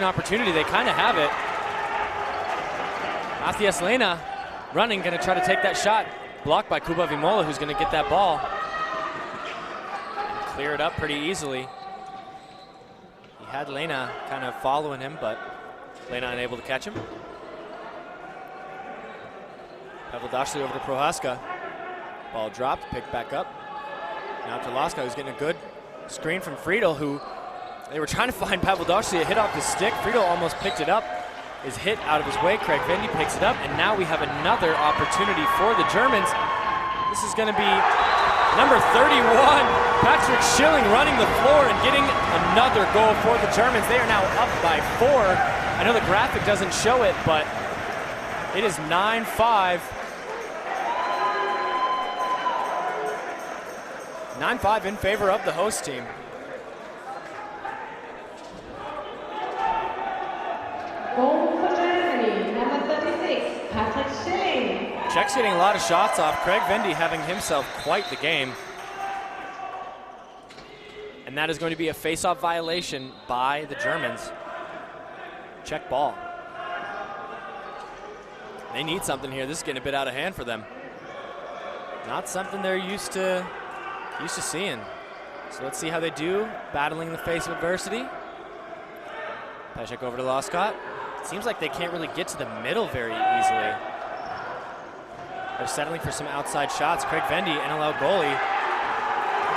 possession opportunity. They kind of have it. Matthias Lena running, going to try to take that shot. Blocked by Kuba Vimola, who's going to get that ball. And clear it up pretty easily. He had Lena kind of following him, but Lena unable to catch him. Pavel Dashley over to Prohaska. Ball dropped, picked back up. Now to Laska, who's getting a good screen from Friedel, who they were trying to find Pavel Dashley a hit off the stick. Friedel almost picked it up. Is hit out of his way. Craig Vendy picks it up, and now we have another opportunity for the Germans. This is going to be number 31, Patrick Schilling, running the floor and getting another goal for the Germans. They are now up by 4. I know the graphic doesn't show it, but it is 9-5. 9-5 in favor of the host team. Goal for Germany, number 36, Patrick Schilling. Czech's getting a lot of shots off. Craig Vendy having himself quite the game. And that is going to be a face-off violation by the Germans. Czech ball. They need something here. This is getting a bit out of hand for them. Not something they're used to seeing. So let's see how they do battling in the face of adversity. Peshek over to Loscott. Seems like they can't really get to the middle very easily. They're settling for some outside shots. Craig Vendy, NLL goalie,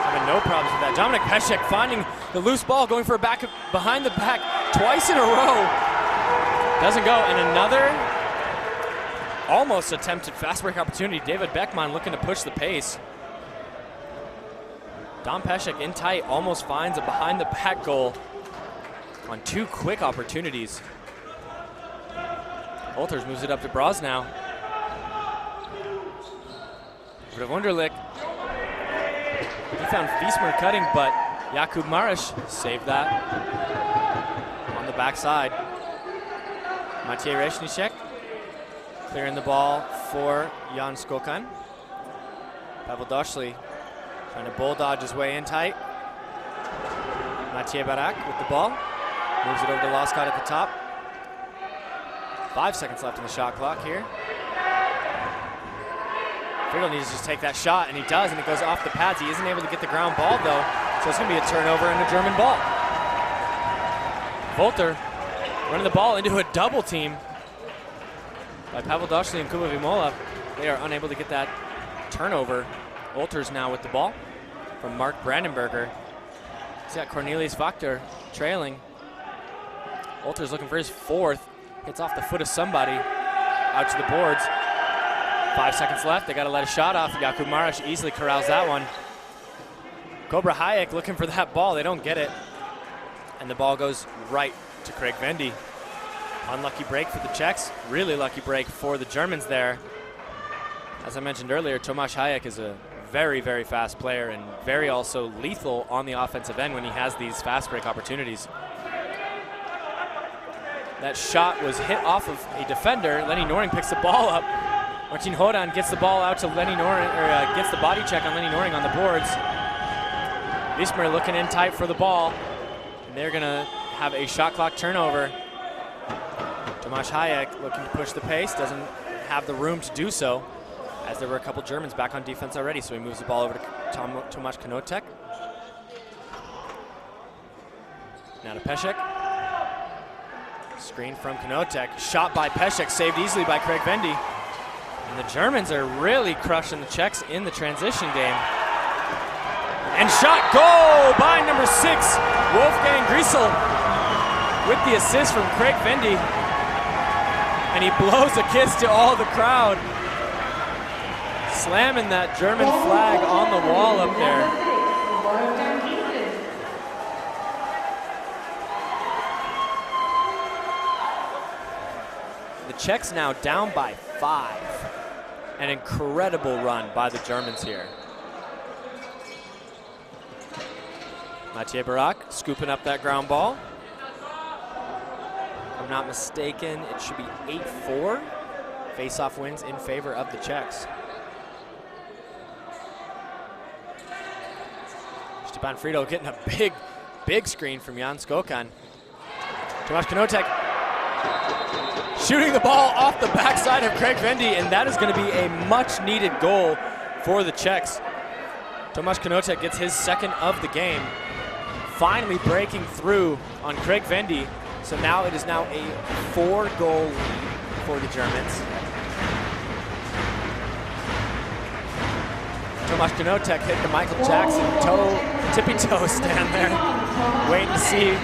having no problems with that. Dominic Peshek finding the loose ball, going for a back behind the back twice in a row. Doesn't go, and another almost attempted fast break opportunity. David Beckman looking to push the pace. Dom Peshek in tight, almost finds a behind the back goal on 2 quick opportunities. Wolters moves it up to Brosnow. Over to Wunderlich. He found Fiesmer cutting, but Jakub Marish saved that on the backside. Maciej Rešnicek clearing the ball for Jan Skokan. Pavel Dashley trying to bulldodge his way in tight. Maciej Barak with the ball. Moves it over to Loscott at the top. 5 seconds left in the shot clock here. Friedel needs to just take that shot, and he does, and it goes off the pads. He isn't able to get the ground ball, though, so it's going to be a turnover and a German ball. Volter running the ball into a double team by Pavel Dashley and Kuba Vimola. They are unable to get that turnover. Wolters now with the ball from Mark Brandenberger. He's got Cornelius Wachter trailing. Wolters looking for his 4th. Hits off the foot of somebody. Out to the boards. 5 seconds left. They got to let a shot off. Jakub Marish easily corrals that one. Cobra Hayek looking for that ball. They don't get it. And the ball goes right to Craig Vendy. Unlucky break for the Czechs. Really lucky break for the Germans there. As I mentioned earlier, Tomáš Hayek is a very, very fast player and very also lethal on the offensive end when he has these fast break opportunities. That shot was hit off of a defender. Lenny Noring picks the ball up. Martin Hodan gets the ball out to Lenny Noring, or gets the body check on Lenny Noring on the boards. Wiesmer looking in tight for the ball. And they're gonna have a shot clock turnover. Tomáš Hayek looking to push the pace, doesn't have the room to do so, as there were a couple Germans back on defense already, so he moves the ball over to Tomáš Knotek. Now to Peshek. Screen from Knotek, shot by Peshek, saved easily by Craig Vendy. And the Germans are really crushing the Czechs in the transition game. And shot, goal by number 6, Wolfgang Griesel, with the assist from Craig Vendy. And he blows a kiss to all the crowd, slamming that German flag on the wall up there. The Czechs now down by 5. An incredible run by the Germans here. Maciej Barak scooping up that ground ball. If I'm not mistaken, it should be 8-4. Face-off wins in favor of the Czechs. Stepan Friedel getting a big screen from Jan Skokan. Tomasz Knotek shooting the ball off the backside of Craig Vendy, and that is going to be a much-needed goal for the Czechs. Tomasz Knotek gets his second of the game, finally breaking through on Craig Vendy. So now it is now a 4-goal lead for the Germans. Tomasz Knotek hit the Michael Jackson tippy toe stand there, waiting to see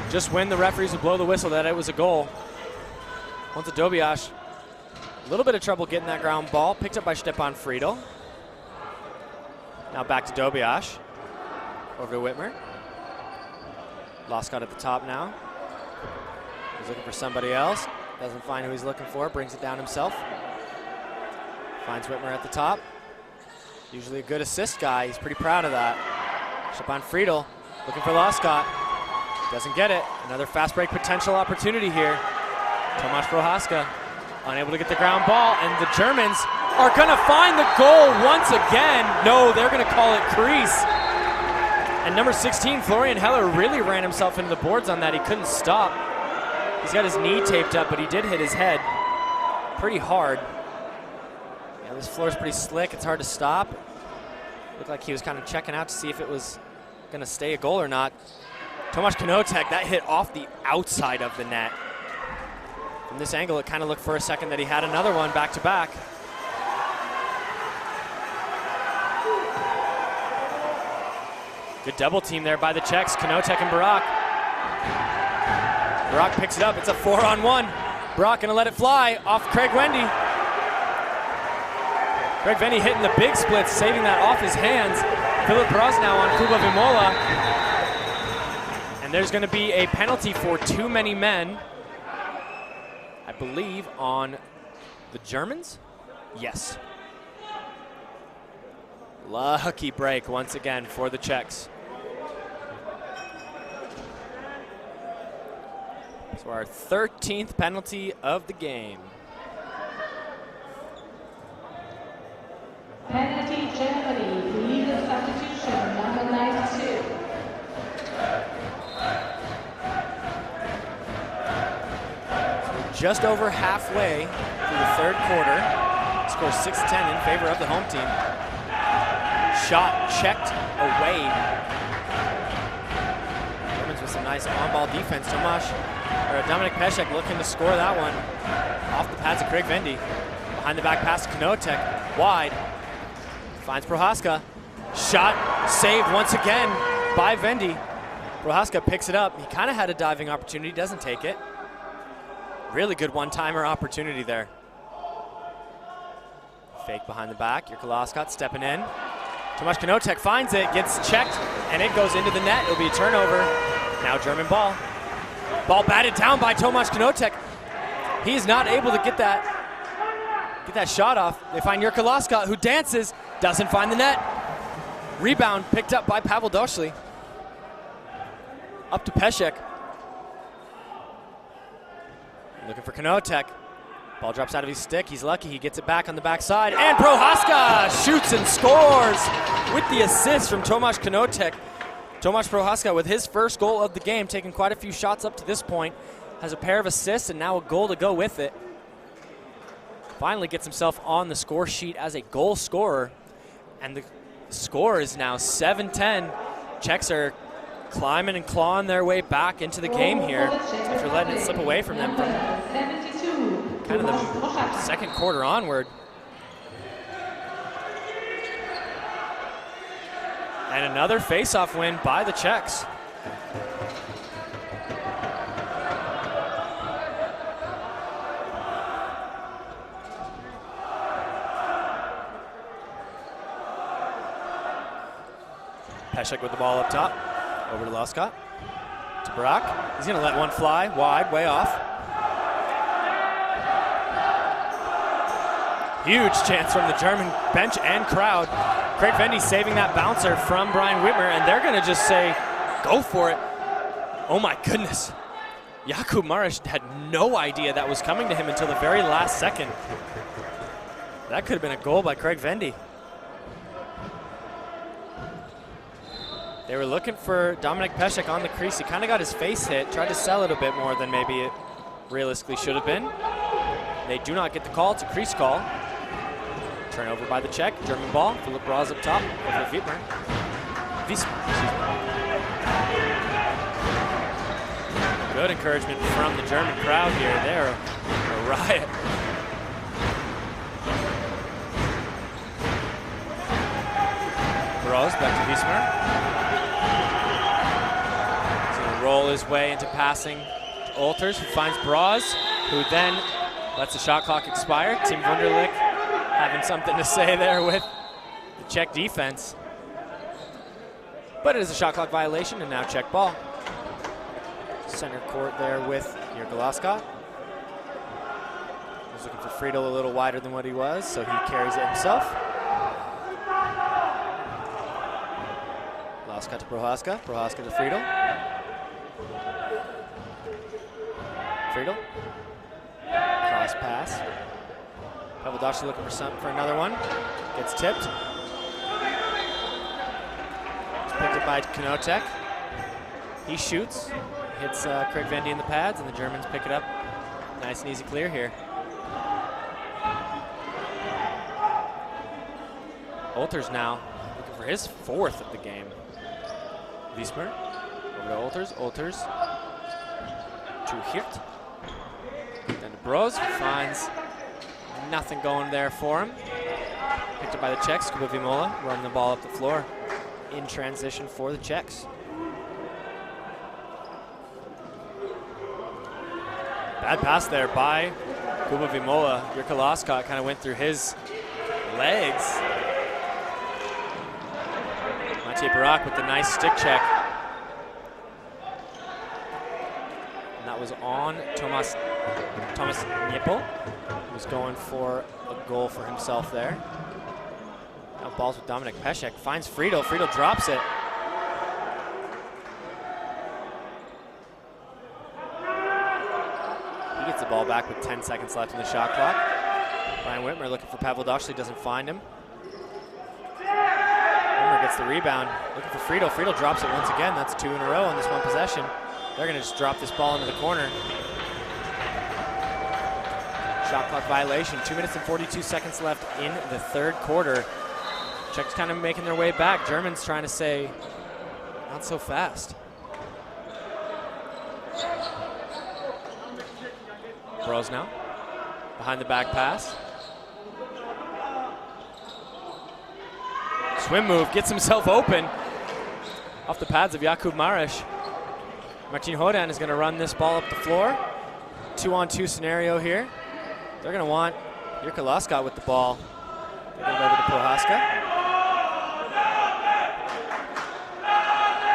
just when the referees would blow the whistle that it was a goal. Once Dobiash, a little bit of trouble getting that ground ball, picked up by Stepan Friedel. Now back to Dobiash, over to Whitmer. Loscott at the top now. He's looking for somebody else. Doesn't find who he's looking for, brings it down himself. Finds Whitmer at the top. Usually a good assist guy, he's pretty proud of that. Stepan Friedel looking for Loscott. Doesn't get it. Another fast break potential opportunity here. Tomasz Prohaska unable to get the ground ball, and the Germans are going to find the goal once again. No, they're going to call it crease. And number 16, Florian Heller, really ran himself into the boards on that. He couldn't stop. He's got his knee taped up, but he did hit his head pretty hard. Yeah, this floor is pretty slick. It's hard to stop. Looked like he was kind of checking out to see if it was going to stay a goal or not. Tomasz Knotek, that hit off the outside of the net. From this angle, it kind of looked for a second that he had another one back-to-back. Good double team there by the Czechs, Knotek and Barak. Barak picks it up, it's a 4-on-1. Barak gonna let it fly off Craig Vendy. Craig Vendy hitting the big splits, saving that off his hands. Filip Brosnow on Kuba Vimola. And there's gonna be a penalty for too many men, I believe, on the Germans? Yes. Lucky break once again for the Czechs. So our 13th penalty of the game. Penalty Germany, legal substitution, number 92. Just over halfway through the third quarter. Score 6-10 in favor of the home team. Shot checked away. Germans with some nice on-ball defense. Dominik Peszek looking to score that one off the pads of Craig Vendy. Behind the back pass to Knotek, wide. Finds Prohaska. Shot saved once again by Vendy. Prohaska picks it up. He kind of had a diving opportunity, doesn't take it. Really good one-timer opportunity there. Fake behind the back. Jirka Loscott stepping in. Tomasz Knotek finds it, gets checked, and it goes into the net. It'll be a turnover. Now German ball. Ball batted down by Tomasz Knotek. He's not able to get that shot off. They find Jirka Loscott, who dances, doesn't find the net. Rebound picked up by Pavel Doshli. Up to Peszek. Looking for Knotek. Ball drops out of his stick. He's lucky. He gets it back on the backside. And Prohaska shoots and scores with the assist from Tomasz Knotek. Tomasz Prohaska with his first goal of the game, taking quite a few shots up to this point. Has a pair of assists and now a goal to go with it. Finally gets himself on the score sheet as a goal scorer. And the score is now 7-10. Czechs are climbing and clawing their way back into the game here after letting it slip away from them from kind of the second quarter onward. And another face-off win by the Czechs. Peszek with the ball up top. Over to Loscott. To Barak. He's going to let one fly wide, way off. Huge chance from the German bench and crowd. Craig Vendy saving that bouncer from Brian Whitmer, and they're going to just say, go for it. Oh my goodness. Jakub Marish had no idea that was coming to him until the very last second. That could have been a goal by Craig Vendy. They were looking for Dominik Peszek on the crease. He kind of got his face hit, tried to sell it a bit more than maybe it realistically should have been. They do not get the call. It's a crease call. Turnover by the Czech. German ball. Philipp Broz up top over Wiesmer. Good encouragement from the German crowd here. They're a riot. Broz back to Wiesmer. He's going to roll his way into passing to Olters, who finds Broz, who then lets the shot clock expire. Team Wunderlich having something to say there with the Czech defense. But it is a shot clock violation, and now Czech ball. Center court there with Jurka Lascott. He's looking for Friedel a little wider than what he was, so he carries it himself. Lascott to Prohaska. Prohaska to Friedel. Friedel. Cross pass. Pavel looking for another one. Gets tipped. It's picked up by Knotek. He shoots. Hits Craig Vendy in the pads, and the Germans pick it up. Nice and easy clear here. Olters now looking for his 4th of the game. Wiesmer over to Olters. Olters to Hirt. Then to Broz, who finds nothing going there for him. Picked up by the Czechs. Kuba Vimola running the ball up the floor in transition for the Czechs. Bad pass there by Kuba Vimola. Jurka Lascott kind of went through his legs. Matej Barak with the nice stick check. And that was on Thomas Nippel, who was going for a goal for himself there. Now balls with Dominik Peszek. Finds Friedel. Friedel drops it. Gets the ball back with 10 seconds left in the shot clock. Brian Whitmer looking for Pavel Dashley, doesn't find him. Whitmer gets the rebound, looking for Friedel. Friedel drops it once again. That's 2 in a row on this one possession. They're going to just drop this ball into the corner. Shot clock violation. 2 minutes and 42 seconds left in the 3rd quarter. Czechs kind of making their way back. Germans trying to say, not so fast. Broz now, behind the back pass. Swim move, gets himself open. Off the pads of Jakub Mares. Martin Hodan is going to run this ball up the floor. 2-on-2 scenario here. They're going to want Jurka Lascott with the ball. They get it over to Prohaska.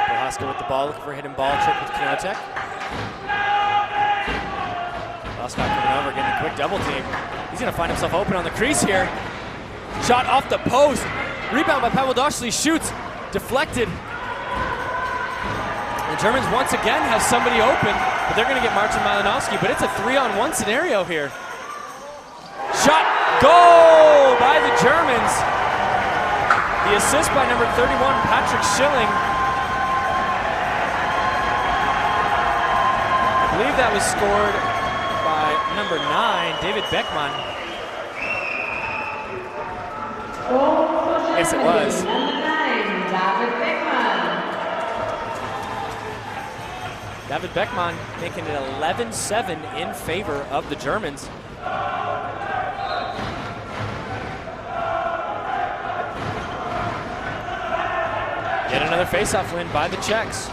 Prohaska with the ball, looking for a hidden ball trick with Knotek. Lascott coming over, getting a quick double team. He's going to find himself open on the crease here. Shot off the post. Rebound by Pavel Dashley. Shoots. Deflected. The Germans once again have somebody open, but they're going to get Martin Malinowski, but it's a 3-on-1 scenario here. Shot. Goal by the Germans. The assist by number 31, Patrick Schilling. I believe that was scored by number 9, David Beckman. Yes, it was. Number 9, David Beckman. David Beckman making it 11-7 in favor of the Germans. Yet another face-off win by the Czechs.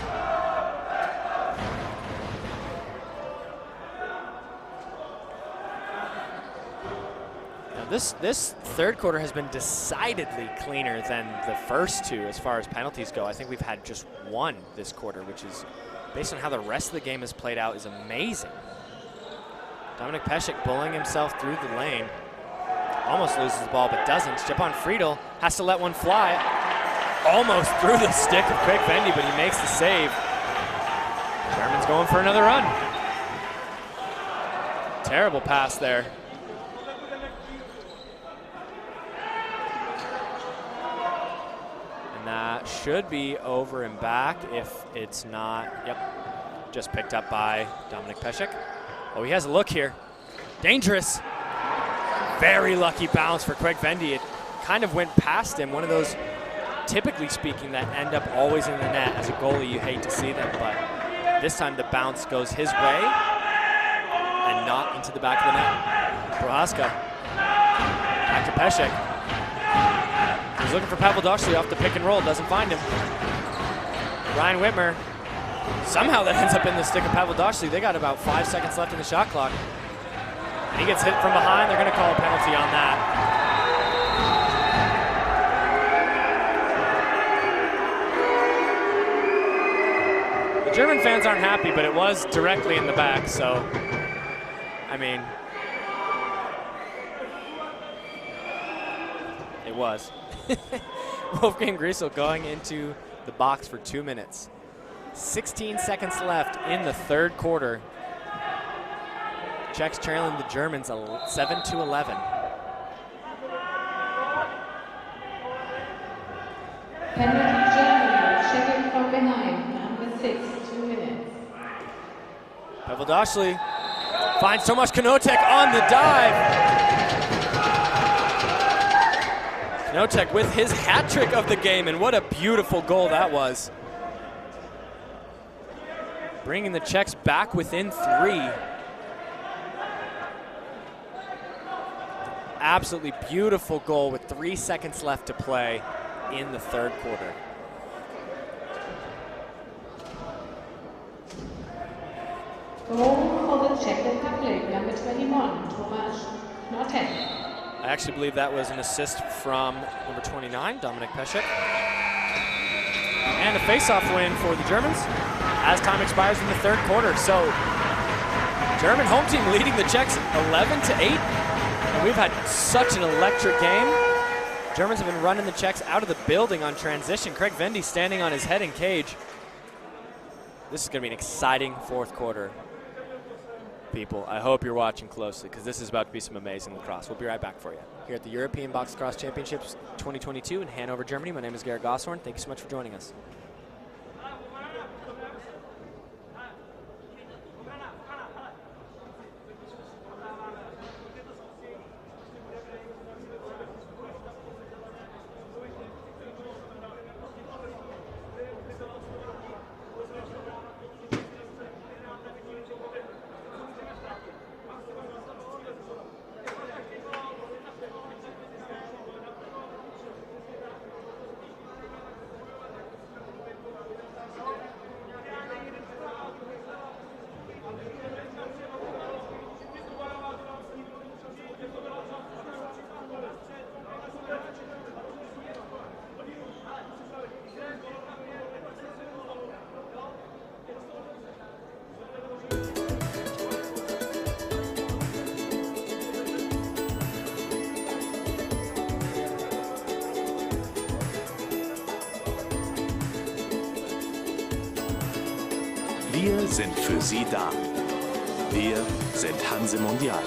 This 3rd quarter has been decidedly cleaner than the first 2 as far as penalties go. I think we've had just 1 this quarter, which is, based on how the rest of the game has played out, is amazing. Dominik Peszek bullying himself through the lane. Almost loses the ball, but doesn't. Stepan Friedel has to let one fly. Almost through the stick of Craig Vendy, but he makes the save. German's going for another run. Terrible pass there. And that should be over and back if it's not. Yep, just picked up by Dominic Peszek. Oh, he has a look here. Dangerous. Very lucky bounce for Craig Vendy. It kind of went past him. One of those, typically speaking, that end up always in the net. As a goalie, you hate to see them, but this time the bounce goes his way and not into the back of the net. Prohaska. Back to Peszek. He's looking for Pavel Doshli off the pick and roll. Doesn't find him. Ryan Whitmer. Somehow that ends up in the stick of Pavel Doshli. They got about 5 seconds left in the shot clock. And he gets hit from behind. They're going to call a penalty on that. The German fans aren't happy, but it was directly in the back, so, I mean, it was. Wolfgang Griesel going into the box for 2 minutes. 16 seconds left in the third quarter. Czechs trailing the Germans 7-11. Penalty Germany, checking from behind, number 6, 2 minutes. Pavel Doshli finds Tomasz Knotek on the dive. Knotek with his hat trick of the game, and what a beautiful goal that was. Bringing the Czechs back within 3. Absolutely beautiful goal with 3 seconds left to play in the third quarter. Goal for the Czech Republic, number 21, Tomasz Knotek. I actually believe that was an assist from number 29, Dominic Peszek. And a face-off win for the Germans as time expires in the third quarter. So, German home team leading the Czechs 11-8. And we've had such an electric game. Germans have been running the Czechs out of the building on transition. Craig Vendy standing on his head in cage. This is going to be an exciting fourth quarter. People, I hope you're watching closely because this is about to be some amazing lacrosse. We'll be right back for you here at the European Box Lacrosse Championships 2022 in Hanover, Germany. My name is Garrett Gosshorn. Thank you so much for joining us. Wir sind für Sie da. Wir sind Hanse Mondial.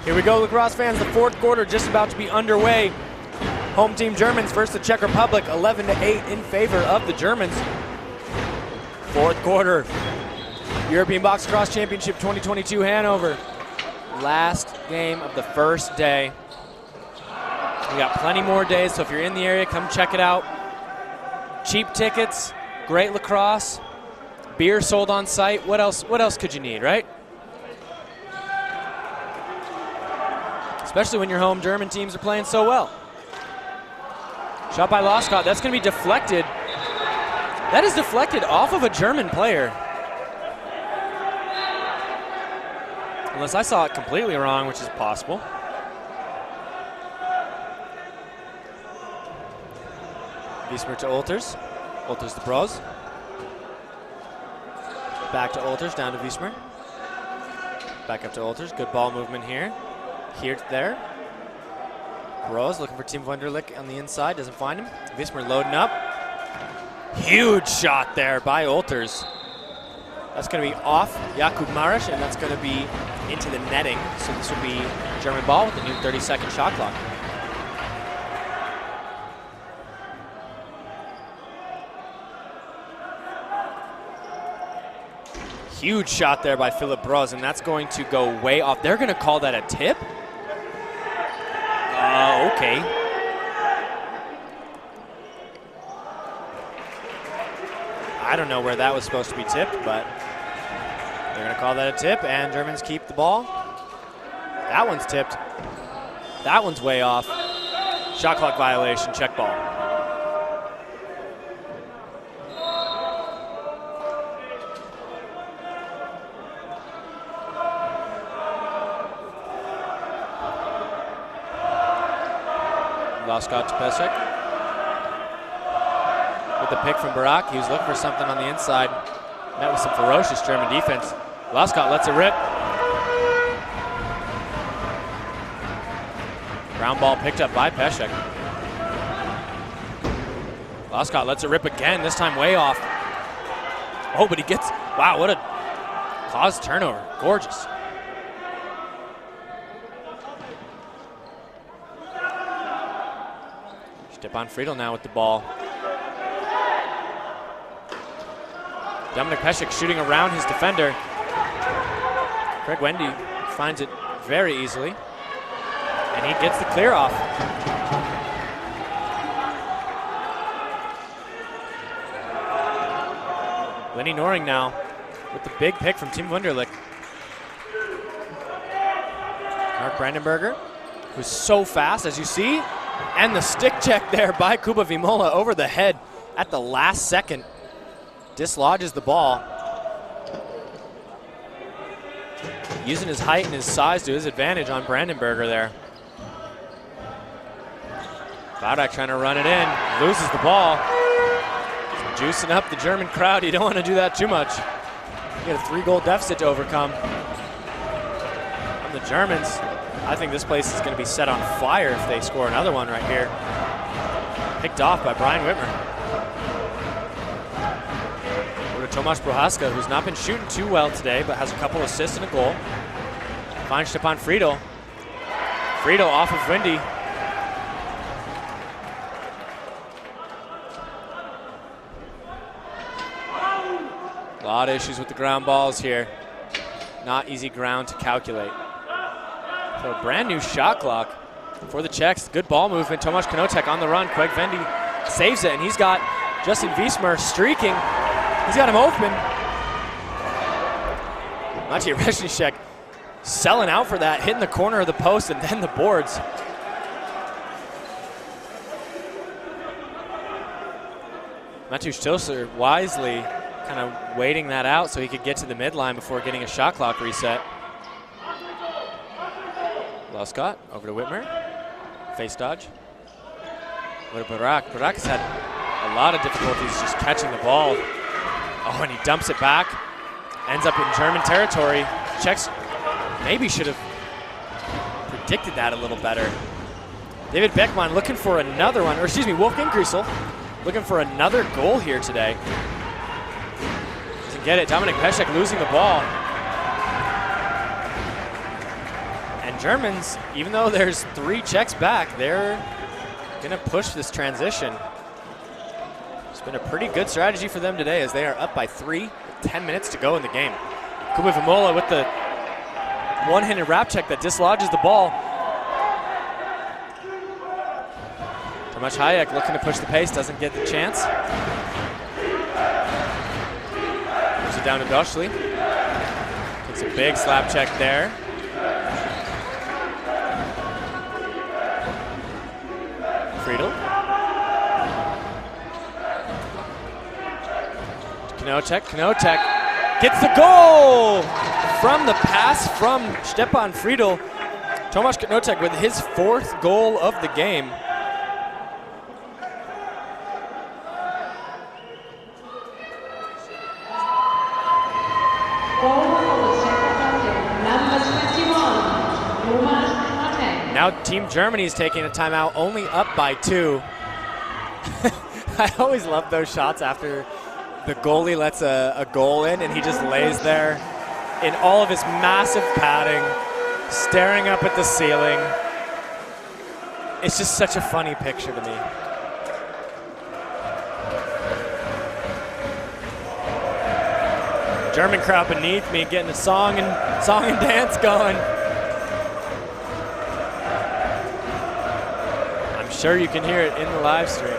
Here we go, lacrosse fans. The fourth quarter just about to be underway. Home team Germans versus the Czech Republic, 11-8 in favor of the Germans. Fourth quarter, European Box Lacrosse Championship 2022 Hanover. Last game of the first day. We got plenty more days, so if you're in the area, come check it out. cheap tickets, great lacrosse, beer sold on site. What else could you need, right? Especially when your home German teams are playing so well. Shot by Loscott. That's going to be deflected. That is deflected off of a German player. Unless I saw it completely wrong, which is possible. Wiesmer to Olters. Olters to Bros. Back to Olters, down to Wiesmer. Back up to Olters. Good ball movement here. Here to there. Bros looking for Tim Wunderlich on the inside. Doesn't find him. Wiesmer loading up. Huge shot there by Olters. That's going to be off Jakub Marisch, and that's going to be into the netting. So this will be German ball with the new 30-second shot clock. Huge shot there by Philip Bros, and that's going to go way off. They're going to call that a tip? Okay. I don't know where that was supposed to be tipped, but they're going to call that a tip, and Germans keep the ball. That one's tipped. That one's way off. Shot clock violation, check ball. Loscott to Pesek. With the pick from Barak, he was looking for something on the inside. Met with some ferocious German defense. Loscott lets it rip. Ground ball picked up by Pesek. Loscott lets it rip again, this time way off. Oh, but he gets, wow, what a caused turnover. Gorgeous. Stepan Friedel now with the ball. Dominik Pesek shooting around his defender. Craig Wendy finds it very easily, and he gets the clear off. Lenny Noring now with the big pick from Tim Wunderlich. Mark Brandenberger, who's so fast, as you see, and the stick check there by Kuba Vimola over the head at the last second. Dislodges the ball. Using his height and his size to his advantage on Brandenberger there. Barak trying to run it in, loses the ball. Juicing up the German crowd. You don't want to do that too much. You got a 3-goal deficit to overcome. From the Germans, I think this place is going to be set on fire if they score another one right here. Picked off by Brian Whitmer. Over to Tomasz Prohaska, who's not been shooting too well today, but has a couple assists and a goal. Finds Stepan Friedel. Friedel off of Wendy. A lot of issues with the ground balls here. Not easy ground to calculate. So a brand new shot clock for the Czechs. Good ball movement. Tomasz Konotek on the run. Craig Vendy saves it, and he's got Justin Wiesmer streaking. He's got him open. Maciej Reznicek selling out for that, hitting the corner of the post and then the boards. Mateusz Tosler wisely kind of waiting that out so he could get to the midline before getting a shot clock reset. Loscott over to Whitmer. Face dodge. Over to Barak. Barak has had a lot of difficulties just catching the ball. Oh, and he dumps it back. Ends up in German territory. Czechs maybe should have predicted that a little better. David Beckman looking for another one, or excuse me, Wolfgang Griesel looking for another goal here today. Doesn't get it. Dominik Pesek losing the ball. And Germans, even though there's 3 Czechs back, they're gonna push this transition. It's been a pretty good strategy for them today as they are up by 3 with 10 minutes to go in the game. Kuba Vimola with the one-handed wrap check that dislodges the ball. Tomasz Hayek looking to push the pace, doesn't get the chance. Moves it down to Doschli. Takes a big slap check there. Friedel. Knotek gets the goal from the pass from Stepan Friedel. Tomasz Knotek with his 4th goal of the game. Now Team Germany's taking a timeout, only up by 2. I always love those shots after the goalie lets a goal in and he just lays there in all of his massive padding, staring up at the ceiling. It's just such a funny picture to me. German crowd beneath me getting a song and dance going. I'm sure you can hear it in the live stream.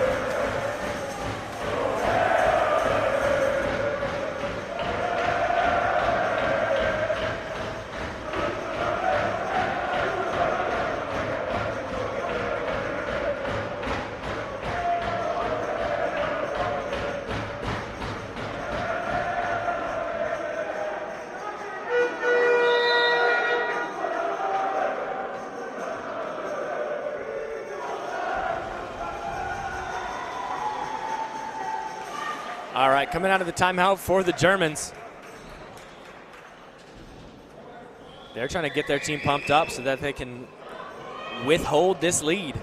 All right, coming out of the timeout for the Germans. They're trying to get their team pumped up so that they can withhold this lead.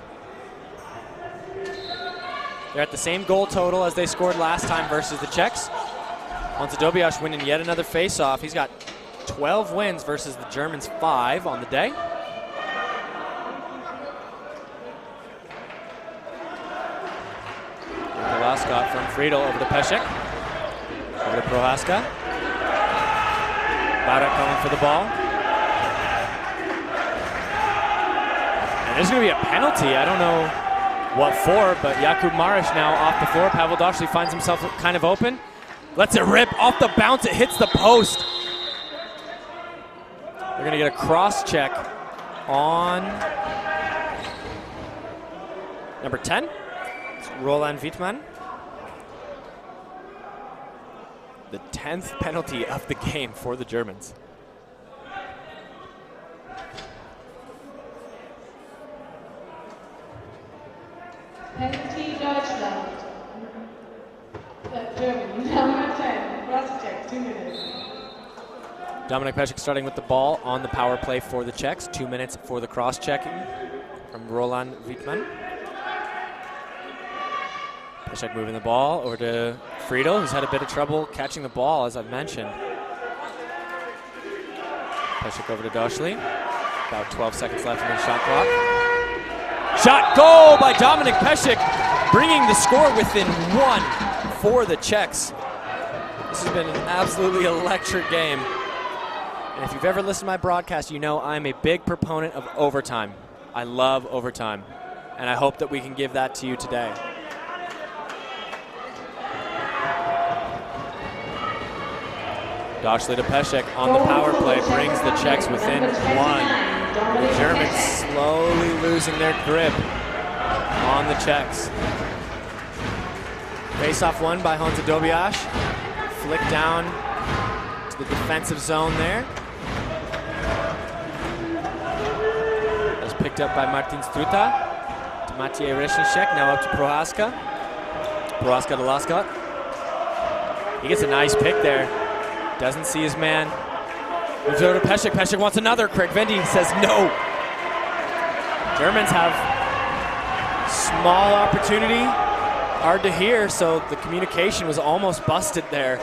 They're at the same goal total as they scored last time versus the Czechs. Honza Dobiasz winning yet another face-off. He's got 12 wins versus the Germans 5 on the day. Scott from Friedel over to Pesek. Over to Prohaska. Barak going for the ball. And there's going to be a penalty. I don't know what for, but Jakub Marish now off the floor. Pavel Doschli finds himself kind of open. Lets it rip off the bounce. It hits the post. We're going to get a cross check on number 10. It's Roland Wittmann. The 10th penalty of the game for the Germans. Penalty Deutschland. Germany, number 10, cross check, 2 minutes. Dominik Pesek starting with the ball on the power play for the Czechs. 2 minutes for the cross-checking from Roland Wittmann. Pesek moving the ball over to Friedel, who's had a bit of trouble catching the ball, as I've mentioned. Pesek over to Doschli. About 12 seconds left in the shot clock. Shot goal by Dominik Pesek, bringing the score within 1 for the Czechs. This has been an absolutely electric game. And if you've ever listened to my broadcast, you know I'm a big proponent of overtime. I love overtime. And I hope that we can give that to you today. Doschli to Pesek on the power play brings the Czechs within 1. The Germans slowly losing their grip on the Czechs. Face-off won by Honza Dobiasz. Flick down to the defensive zone there. That was picked up by Martin Struta. To Maciej Resnicek, now up to Prohaska. Prohaska to Laskot. He gets a nice pick there. Doesn't see his man. Moves over to Pesek. Pesek wants another. Craig Vendy says no. Germans have small opportunity. Hard to hear, so the communication was almost busted there.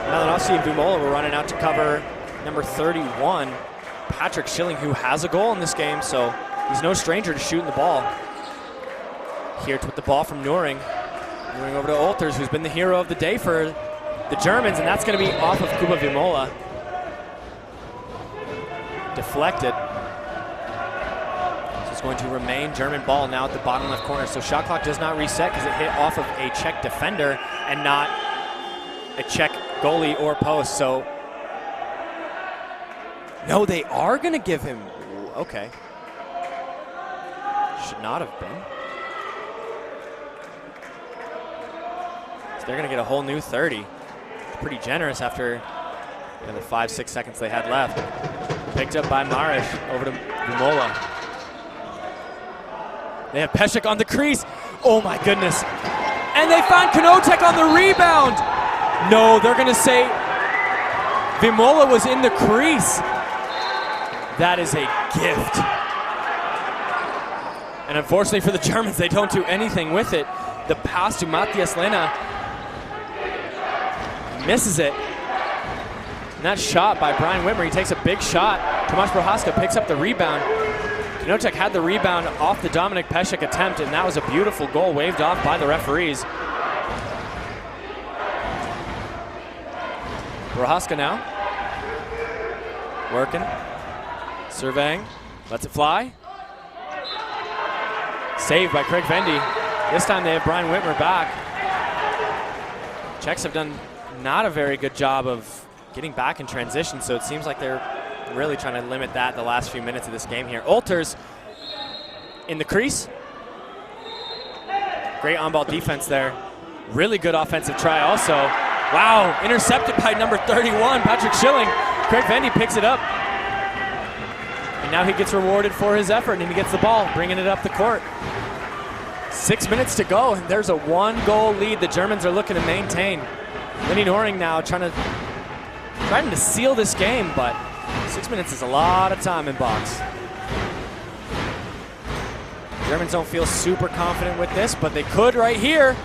Malinowski and Dumola were running out to cover number 31, Patrick Schilling, who has a goal in this game, so he's no stranger to shooting the ball. Here with the ball from Nuring. Nuring over to Olters, who's been the hero of the day for the Germans, and that's going to be off of Kuba Vimola. Deflected. This is going to remain German ball now at the bottom left corner. So shot clock does not reset because it hit off of a Czech defender and not a Czech goalie or post. So no, they are going to give him, okay. Should not have been. So they're going to get a whole new 30. It's pretty generous after the 5-6 seconds they had left. Picked up by Marish over to Vimola. They have Peshek on the crease. Oh my goodness. And they find Knotek on the rebound. No, they're going to say Vimola was in the crease. That is a gift. And unfortunately for the Germans, they don't do anything with it. The pass to Matthias Lehner misses it. And that shot by Brian Whitmer, he takes a big shot. Tomasz Prohaska picks up the rebound. Knotek had the rebound off the Dominik Peshek attempt, and that was a beautiful goal waved off by the referees. Prohaska now. Working. Surveying. Lets it fly. Saved by Craig Vendy. This time they have Brian Whitmer back. Czechs have done not a very good job of getting back in transition, so it seems like they're really trying to limit that the last few minutes of this game here. Olters in the crease. Great on-ball defense there. Really good offensive try also. Wow, intercepted by number 31, Patrick Schilling. Craig Vendy picks it up. And now he gets rewarded for his effort, and he gets the ball, bringing it up the court. 6 minutes to go, and there's a 1-goal lead the Germans are looking to maintain. Lenny Noring now trying to seal this game, but 6 minutes is a lot of time in box. Germans don't feel super confident with this, but they could right here.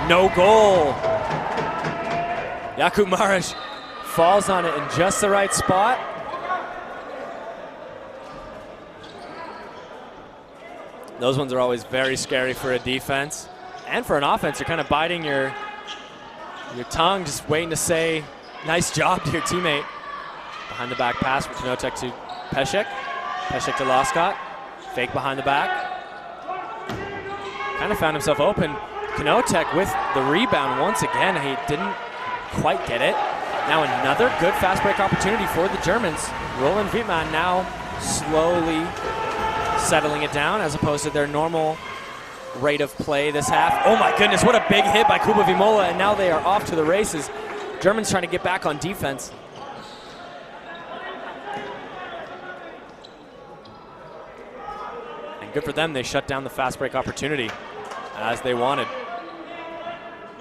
No goal. Jakub Marish falls on it in just the right spot. Those ones are always very scary for a defense. And for an offense, you're kind of biting your tongue, just waiting to say nice job to your teammate. Behind the back pass from Knotek to Peshek. Peshek to Loscott. Fake behind the back. Kind of found himself open. Knotek with the rebound once again. He didn't quite get it. Now another good fast break opportunity for the Germans. Roland Wittmann now slowly settling it down as opposed to their normal rate of play this half. Oh my goodness, what a big hit by Kuba Vimola, and now they are off to the races. Germans trying to get back on defense. And good for them, they shut down the fast break opportunity as they wanted.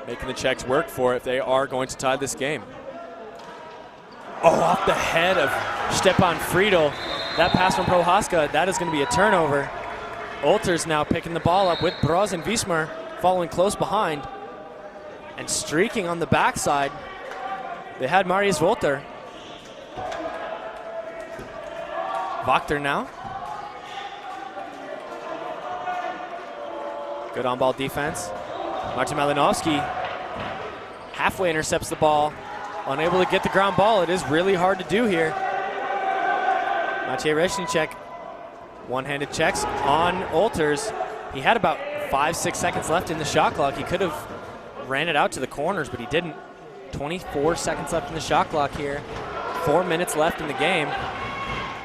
Making the Czechs work for it if they are going to tie this game. Oh, off the head of Stepan Friedel. That pass from Prohaska, that is going to be a turnover. Olters now picking the ball up with Broz and Wismar following close behind. And streaking on the backside, they had Marius Wolter. Wachter now. Good on-ball defense. Martin Malinowski halfway intercepts the ball. Unable to get the ground ball. It is really hard to do here. Maciej Resznicek, one-handed checks on Olters. He had about 5-6 seconds left in the shot clock. He could have ran it out to the corners, but he didn't. 24 seconds left in the shot clock here. 4 minutes left in the game.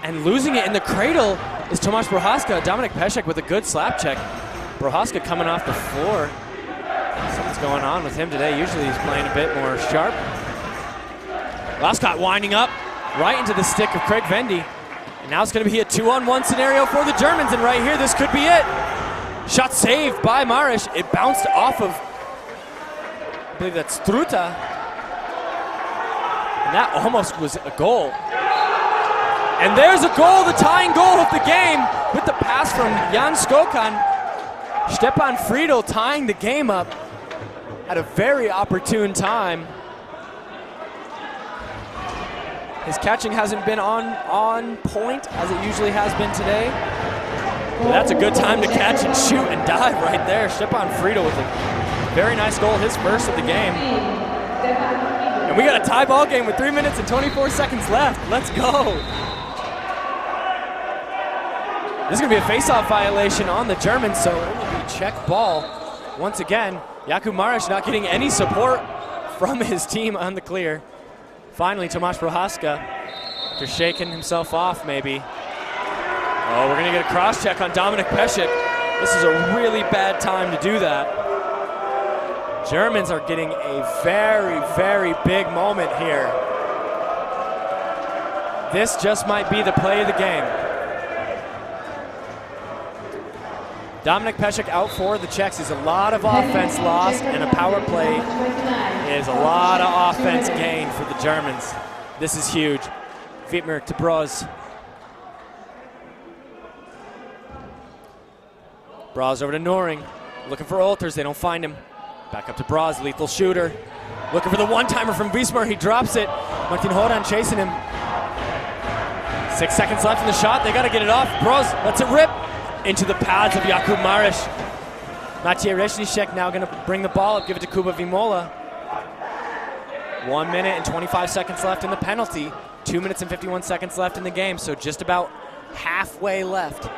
And losing it in the cradle is Tomasz Prohaska. Dominik Peshek with a good slap check. Prohaska coming off the floor. Something's going on with him today. Usually he's playing a bit more sharp. Loscott winding up right into the stick of Craig Vendy. And now it's going to be a 2-on-1 scenario for the Germans, and right here, this could be it. Shot saved by Marish. It bounced off of, I believe that's Struta. And that almost was a goal. And there's a goal, the tying goal of the game with the pass from Jan Skokan. Stepan Friedel tying the game up at a very opportune time. His catching hasn't been on point as it usually has been today. But that's a good time to catch and shoot and dive right there. Stepan Friedel with a very nice goal, his first of the game. And we got a tie ball game with 3 minutes and 24 seconds left. Let's go. This is going to be a face-off violation on the Germans, so it will be Czech ball. Once again, Jakub Mariš not getting any support from his team on the clear. Finally, Tomáš Prohaska, after shaking himself off maybe. Oh, we're going to get a cross-check on Dominik Pešek. This is a really bad time to do that. Germans are getting a very, very big moment here. This just might be the play of the game. Dominik Pešek out for the Czechs is a lot of offense lost, and a power play is a lot of offense gained for the Germans. This is huge. Wittmer to Broz. Broz over to Noring, looking for Olters, they don't find him. Back up to Broz, lethal shooter. Looking for the one-timer from Wismar, he drops it. Martin Horan chasing him. 6 seconds left in the shot, they gotta get it off. Broz lets it rip into the pads of Jakub Mariš. Maciej Reznicek now gonna bring the ball up, give it to Kuba Vimola. 1 minute and 25 seconds left in the penalty. 2 minutes and 51 seconds left in the game, so just about halfway left.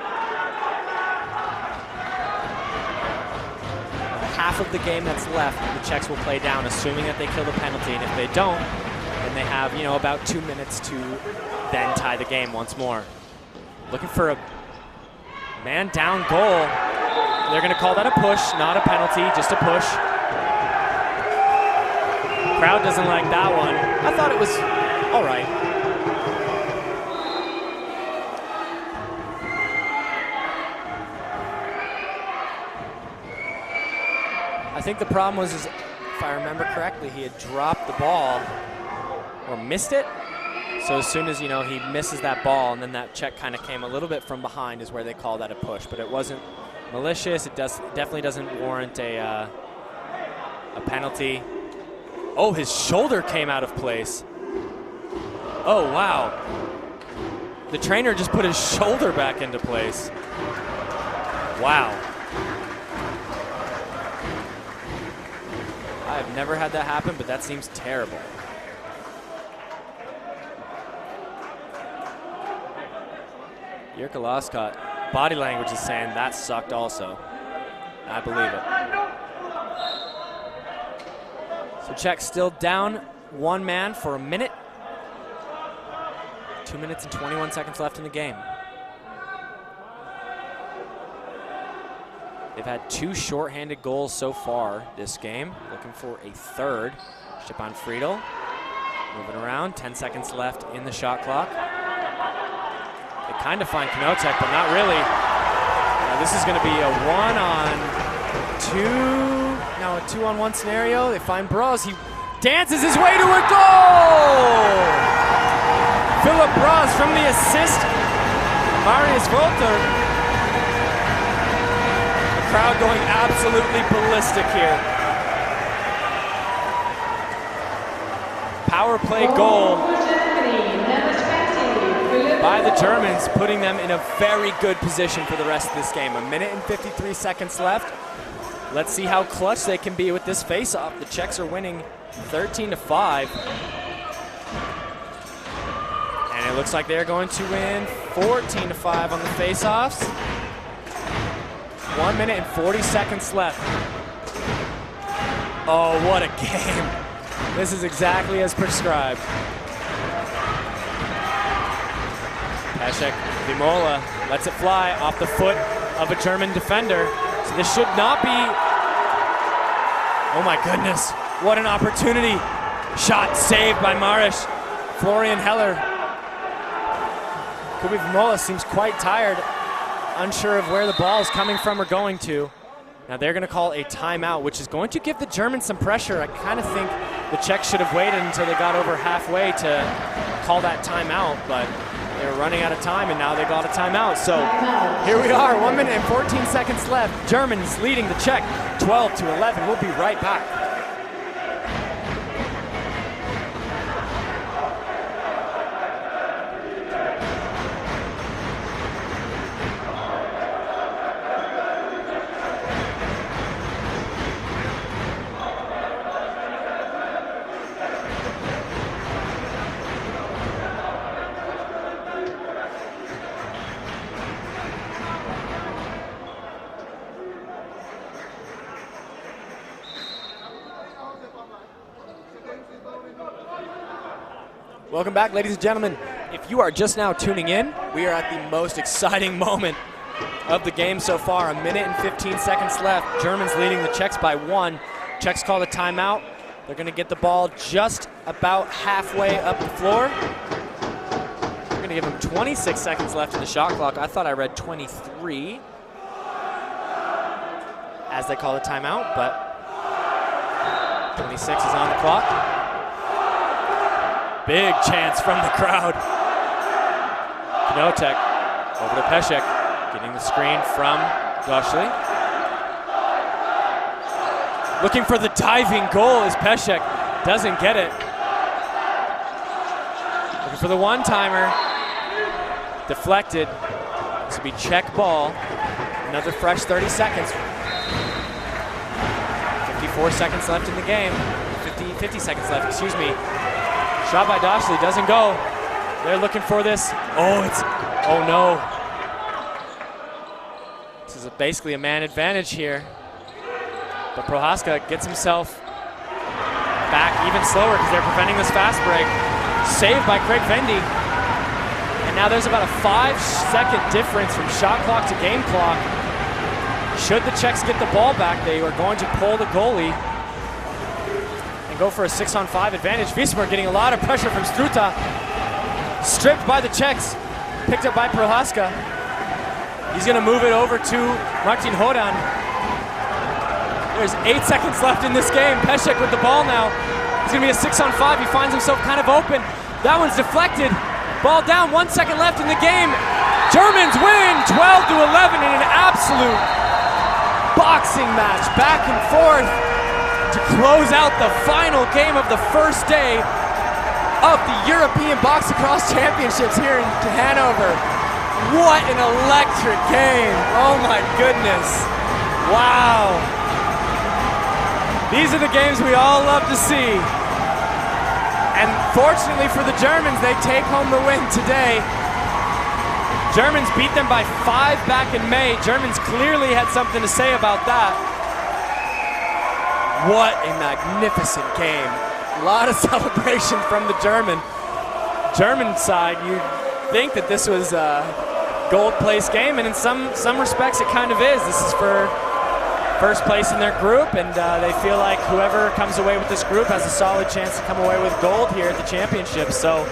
Half of the game that's left, the Czechs will play down, assuming that they kill the penalty, and if they don't, then they have, about 2 minutes to then tie the game once more. Looking for a man down goal. They're gonna call that a push, not a penalty, just a push. Crowd doesn't like that one. I thought it was all right. I think the problem was, if I remember correctly, he had dropped the ball or missed it. So as soon as, he misses that ball, and then that Czech kind of came a little bit from behind, is where they call that a push. But it wasn't malicious. It definitely doesn't warrant a penalty. Oh, his shoulder came out of place. Oh, wow. The trainer just put his shoulder back into place. Wow. I've never had that happen, but that seems terrible. Jirka Loskot, body language is saying that sucked also. I believe it. So Czech still down one man for a minute. 2 minutes and 21 seconds left in the game. They've had 2 shorthanded goals so far this game. Looking for a third. Stepan Friedel moving around. 10 seconds left in the shot clock. They kind of find Knotek, but not really. Now this is going to be a 1-on-2. Now a 2-on-1 scenario. They find Broz. He dances his way to a goal! Philip Broz from the assist. Marius Wolter. Crowd going absolutely ballistic here. Power play goal by the Germans, putting them in a very good position for the rest of this game. 1 minute and 53 seconds left. Let's see how clutch they can be with this face-off. The Czechs are winning 13-5. And it looks like they're going to win 14-5 on the face-offs. 1 minute and 40 seconds left. Oh, what a game. This is exactly as prescribed. Pešek, Vimola lets it fly off the foot of a German defender. So this should not be, oh my goodness, what an opportunity. Shot saved by Mariš. Florian Heller. Kubi Vimola seems quite tired, unsure of where the ball is coming from or going to. Now they're going to call a timeout, which is going to give the Germans some pressure. I kind of think the Czechs should have waited until they got over halfway to call that timeout, but they were running out of time, and now they got a timeout. So here we are, 1 minute and 14 seconds left. Germans leading the Czech 12-11. We'll be right back. Welcome back, ladies and gentlemen. If you are just now tuning in, we are at the most exciting moment of the game so far. 1 minute and 15 seconds left. Germans leading the Czechs by 1. Czechs call the timeout. They're going to get the ball just about halfway up the floor. We're going to give them 26 seconds left in the shot clock. I thought I read 23 as they call the timeout, but 26 is on the clock. Big chance from the crowd. Knotek over to Peszek, getting the screen from Doshli. Looking for the diving goal as Peszek doesn't get it. Looking for the one-timer. Deflected. This will be Czech ball. Another fresh 30 seconds. 54 seconds left in the game. 50 seconds left, excuse me. Shot by Doshli, doesn't go. They're looking for this. Oh no. This is basically a man advantage here. But Prohaska gets himself back even slower because they're preventing this fast break. Saved by Craig Vendy. And now there's about a 5-second difference from shot clock to game clock. Should the Czechs get the ball back, they are going to pull the goalie and go for a 6-on-5 advantage. Wismar getting a lot of pressure from Struta. Stripped by the Czechs. Picked up by Prohaska. He's going to move it over to Martin Hodan. There's 8 seconds left in this game. Peszek with the ball now. It's going to be a 6-on-5. He finds himself kind of open. That one's deflected. Ball down, 1 second left in the game. Germans win 12-11 in an absolute boxing match, back and forth to close out the final game of the first day of the European Box Lacrosse Championships here in Hanover. What an electric game. Oh my goodness. Wow. These are the games we all love to see. And fortunately for the Germans, they take home the win today. Germans beat them by 5 back in May. Germans clearly had something to say about that. What a magnificent game. A lot of celebration from the German side. You'd think that this was a gold place game, and in some respects it kind of is. This is for first place in their group, and they feel like whoever comes away with this group has a solid chance to come away with gold here at the championship. So,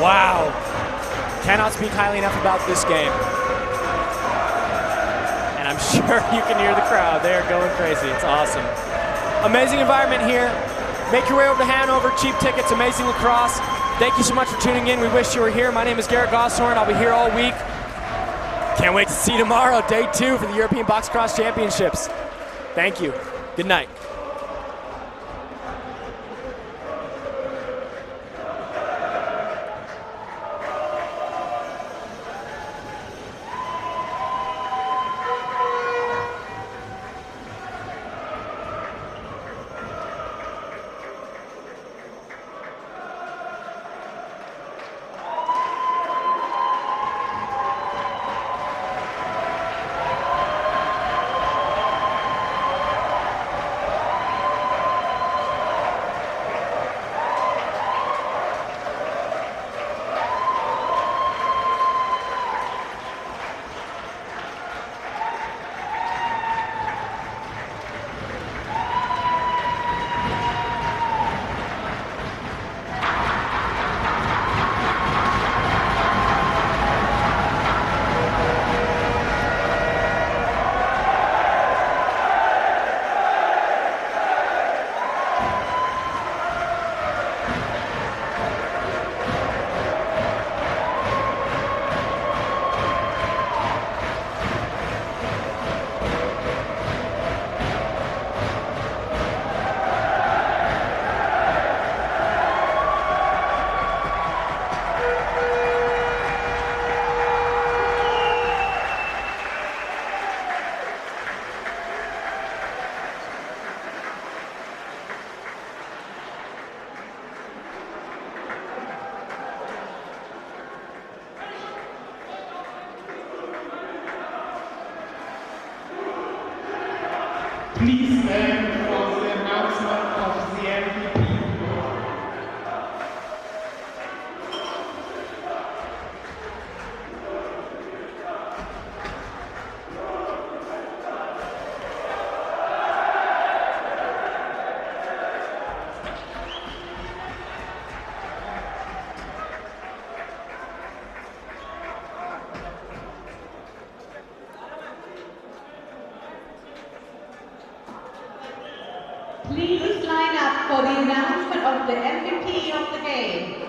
wow. Cannot speak highly enough about this game. And I'm sure you can hear the crowd. They are going crazy. It's awesome. Amazing environment here. Make your way over to Hanover. Cheap tickets, amazing lacrosse. Thank you so much for tuning in. We wish you were here. My name is Garrett Gosshorn. I'll be here all week. Can't wait to see you tomorrow, day 2 for the European Box Lacrosse Championships. Thank you. Good night. Please stand for the announcement of the MVP. please line up for the announcement of the MVP of the game?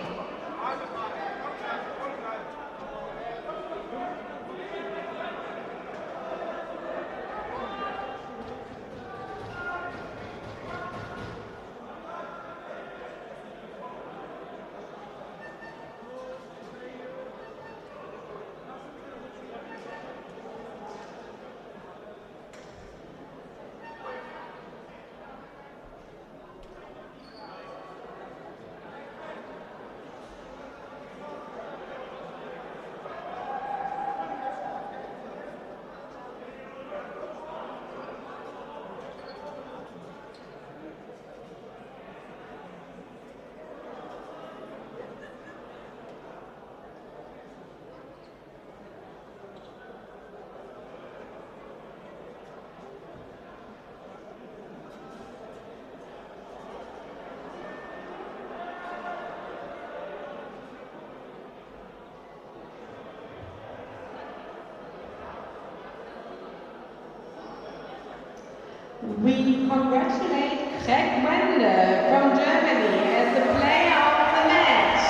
We congratulate Czech from Germany as the player of the match.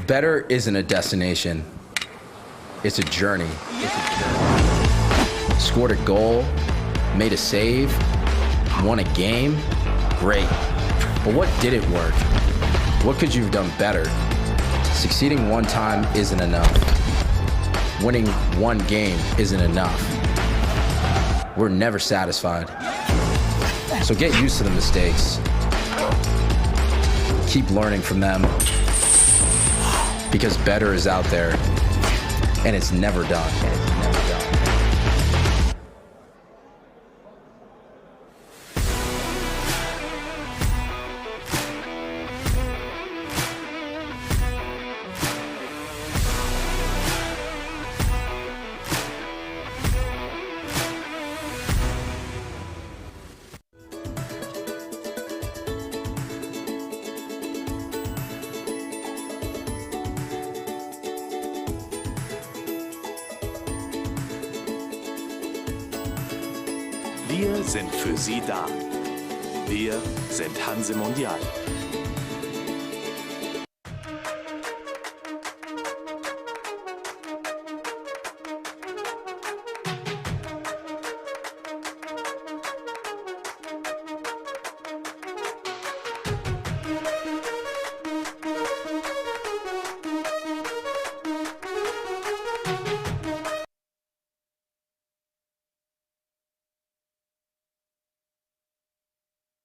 Better isn't a destination, it's a journey. Scored a goal, made a save, won a game, great. But what didn't work? What could you have done better? Succeeding one time isn't enough. Winning one game isn't enough. We're never satisfied. So get used to the mistakes. Keep learning from them. Because better is out there, and it's never done. Wir sind für Sie da. Wir sind Hanse Mondial.